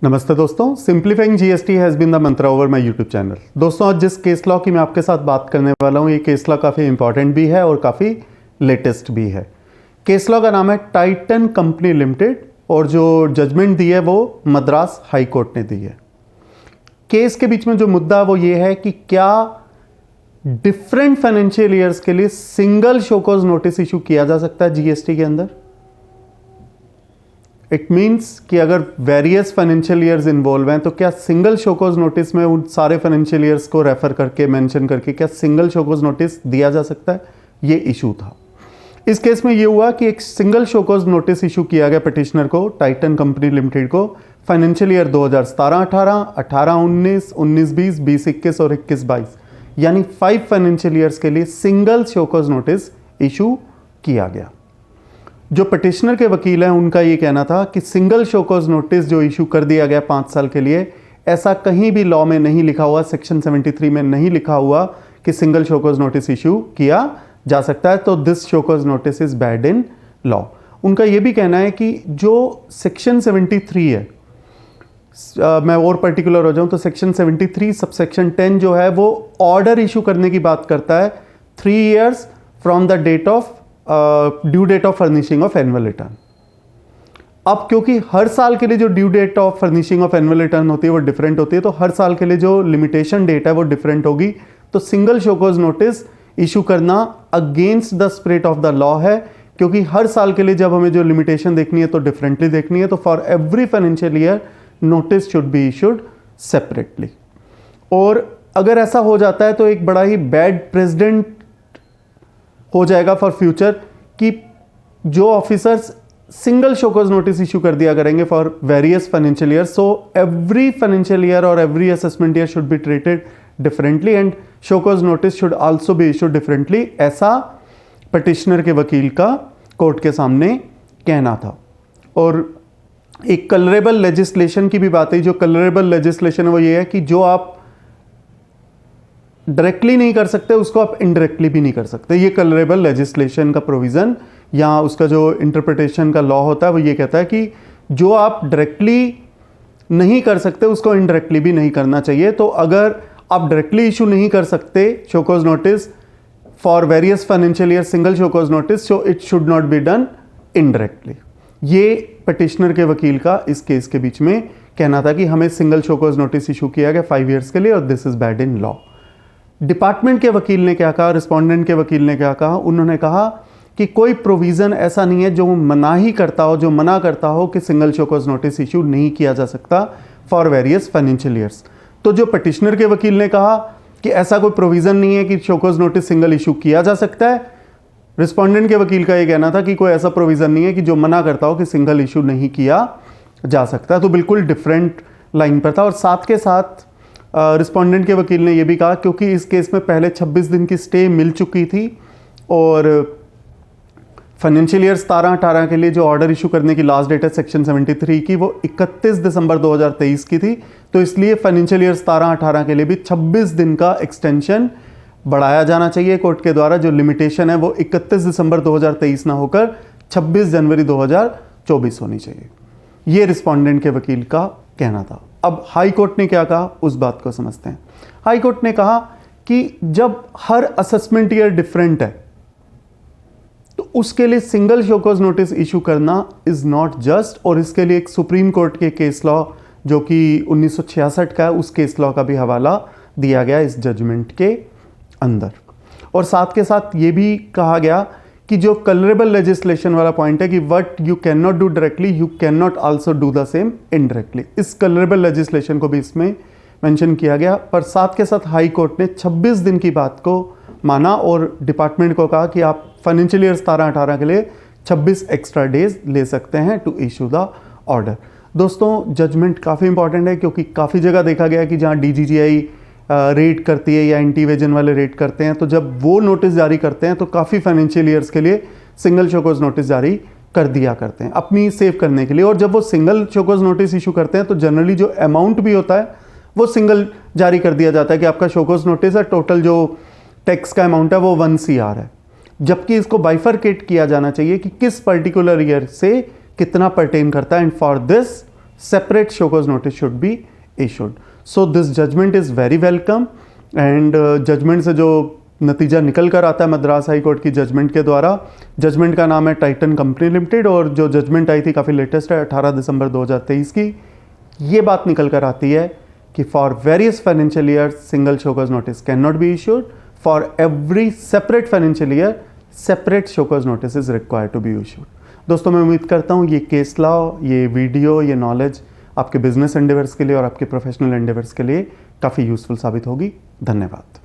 नमस्ते दोस्तों, simplifying GST has been the mantra over my YouTube channel. दोस्तों, आज जिस केस लॉ की मैं आपके साथ बात करने वाला हूँ, ये केस लॉ काफ़ी इंपॉर्टेंट भी है और काफ़ी लेटेस्ट भी है। केस लॉ का नाम है टाइटन कंपनी लिमिटेड और जो जजमेंट दी है वो मद्रास हाई कोर्ट ने दी है। केस के बीच में जो मुद्दा है वो ये है कि क्या डिफरेंट फाइनेंशियल ईयर्स के लिए सिंगल शोकॉज नोटिस इशू किया जा सकता है जीएसटी के अंदर। इट मीन्स कि अगर वेरियस फाइनेंशियल ईयर्स इन्वॉल्व हैं तो क्या सिंगल शोकॉज नोटिस में उन सारे फाइनेंशियल ईयर्स को रेफर करके मेंशन करके क्या सिंगल शोकॉज नोटिस दिया जा सकता है, ये इशू था। इस केस में ये हुआ कि एक सिंगल शोकॉज नोटिस इशू किया गया पिटिशनर को, टाइटन कंपनी लिमिटेड को, फाइनेंशियल ईयर 2017-18, 18-19, 19-20, 20-21 और 21-22 यानी 5 फाइनेंशियल ईयर्स के लिए सिंगल शोकॉज नोटिस इशू किया गया। जो पिटिशनर के वकील हैं उनका ये कहना था कि सिंगल शोकॉज नोटिस जो इशू कर दिया गया 5 साल के लिए, ऐसा कहीं भी लॉ में नहीं लिखा हुआ, सेक्शन 73 में नहीं लिखा हुआ कि सिंगल शोकॉज नोटिस इशू किया जा सकता है, तो this show cause notice is bad in law. उनका ये भी कहना है कि जो सेक्शन 73 है, मैं और पर्टिकुलर हो जाऊं तो सेक्शन 73 सबसेक्शन 10 जो है वो ऑर्डर इशू करने की बात करता है 3 years from the date of due date of furnishing of annual return. अब क्योंकि हर साल के लिए जो due date of furnishing of annual return होती है वो डिफरेंट होती है, तो हर साल के लिए जो लिमिटेशन डेट है वो डिफरेंट होगी। तो सिंगल शोकॉज नोटिस इशू करना against the spirit of the law है, क्योंकि हर साल के लिए जब हमें जो लिमिटेशन देखनी है तो डिफरेंटली देखनी है। तो for every financial year notice should be issued separately. और अगर ऐसा हो जाता है तो एक बड़ा ही बैड प्रेसिडेंट हो जाएगा फॉर फ्यूचर कि जो officers single show cause notice issue कर दिया करेंगे for various financial year, so every financial year और every assessment year should be treated differently and show cause notice should also be issued differently, ऐसा petitioner के वकील का कोर्ट के सामने कहना था। और एक कलरेबल लेजिस्लेशन की भी बात है। जो कलरेबल लेजिस्लेशन है वो ये है कि जो आप डायरेक्टली नहीं कर सकते उसको आप इनडायरेक्टली भी नहीं कर सकते। ये कलरेबल लेजिस्लेशन का प्रोविज़न या उसका जो इंटरप्रिटेशन का लॉ होता है वो ये कहता है कि जो आप डायरेक्टली नहीं कर सकते उसको इनडायरेक्टली भी नहीं करना चाहिए। तो अगर आप डायरेक्टली इशू नहीं कर सकते show cause notice for various financial year single show cause notice, so it should not be done indirectly. ये पिटिशनर के वकील का इस केस के बीच में कहना था कि हमें सिंगल शोकॉज नोटिस इशू किया गया 5 years के लिए और this is bad in law. Department के वकील ने क्या कहा, रिस्पोंडेंट के वकील ने क्या कहा, उन्होंने कहा कि कोई प्रोविज़न ऐसा नहीं है जो मना करता हो कि सिंगल शोकॉज नोटिस इशू नहीं किया जा सकता फॉर वेरियस फाइनेंशियल ईयर्स। तो जो पिटिशनर के वकील ने कहा कि ऐसा कोई प्रोविज़न नहीं है कि शोकॉज नोटिस सिंगल इशू किया जा सकता है, रिस्पोंडेंट के वकील का ये कहना था कि कोई ऐसा प्रोविज़न नहीं है कि जो मना करता हो कि सिंगल इशू नहीं किया जा सकता। तो बिल्कुल डिफरेंट लाइन पर था। और साथ के साथ रिस्पोंडेंट के वकील ने यह भी कहा क्योंकि इस केस में पहले 26 दिन की स्टे मिल चुकी थी और फाइनेंशियल ईयर 17-18 के लिए जो ऑर्डर इशू करने की लास्ट डेट है सेक्शन 73 की वो 31 दिसंबर 2023 की थी, तो इसलिए फाइनेंशियल ईयर 17-18 के लिए भी 26 दिन का एक्सटेंशन बढ़ाया जाना चाहिए कोर्ट के द्वारा। जो लिमिटेशन है वो 31 दिसंबर 2023 ना होकर 26 जनवरी 2024 होनी चाहिए। ये रिस्पोंडेंट के वकील का कहना था। अब हाई कोर्ट ने क्या कहा उस बात को समझते हैं। हाई कोर्ट ने कहा कि जब हर असेसमेंट ईयर डिफरेंट है तो उसके लिए सिंगल शोकॉज नोटिस इशू करना इज नॉट जस्ट, और इसके लिए एक सुप्रीम कोर्ट के केस लॉ जो कि 1966 का है उस केस लॉ का भी हवाला दिया गया इस जजमेंट के अंदर। और साथ के साथ ये भी कहा गया कि जो कलरेबल लेजिस्लेशन वाला पॉइंट है कि what you can not do directly you can not also do the same indirectly, इस कलरेबल लेजिस्लेशन को भी इसमें मेंशन किया गया। पर साथ के साथ हाई कोर्ट ने 26 दिन की बात को माना और डिपार्टमेंट को कहा कि आप फाइनेंशियल ईयर 17-18 के लिए 26 एक्स्ट्रा डेज ले सकते हैं टू इशू द ऑर्डर। दोस्तों, जजमेंट काफ़ी इंपॉर्टेंट है क्योंकि काफ़ी जगह देखा गया है कि जहाँ DGGI रेट करती है या एंटीवेजन वाले रेट करते हैं, तो जब वो नोटिस जारी करते हैं तो काफ़ी फाइनेंशियल ईयर्स के लिए सिंगल शोकॉज नोटिस जारी कर दिया करते हैं अपनी सेव करने के लिए। और जब वो सिंगल शोकॉज नोटिस इशू करते हैं तो जनरली जो अमाउंट भी होता है वो सिंगल जारी कर दिया जाता है कि आपका शोकॉज नोटिस है, टोटल जो टैक्स का अमाउंट है वो 1 CR है, जबकि इसको बाइफरकेट किया जाना चाहिए कि किस पर्टिकुलर ईयर से कितना परटेन करता है। And for this separate show cause notice should be issued. So this judgment is very welcome and judgment से जो नतीजा निकल कर आता है मद्रास हाई कोर्ट की जजमेंट के द्वारा, जजमेंट का नाम है टाइटन कंपनी लिमिटेड और जो जजमेंट आई थी काफ़ी लेटेस्ट है 18 दिसंबर 2023 की। ये बात निकल कर आती है कि for various financial year single show cause notice can not be issued, for every separate financial year separate show cause notice is required to be issued. दोस्तों मैं उम्मीद करता हूँ ये केस लॉ, ये वीडियो, ये नॉलेज आपके बिजनेस एंडेवर्स के लिए और आपके प्रोफेशनल एंडेवर्स के लिए काफ़ी यूजफुल साबित होगी। धन्यवाद।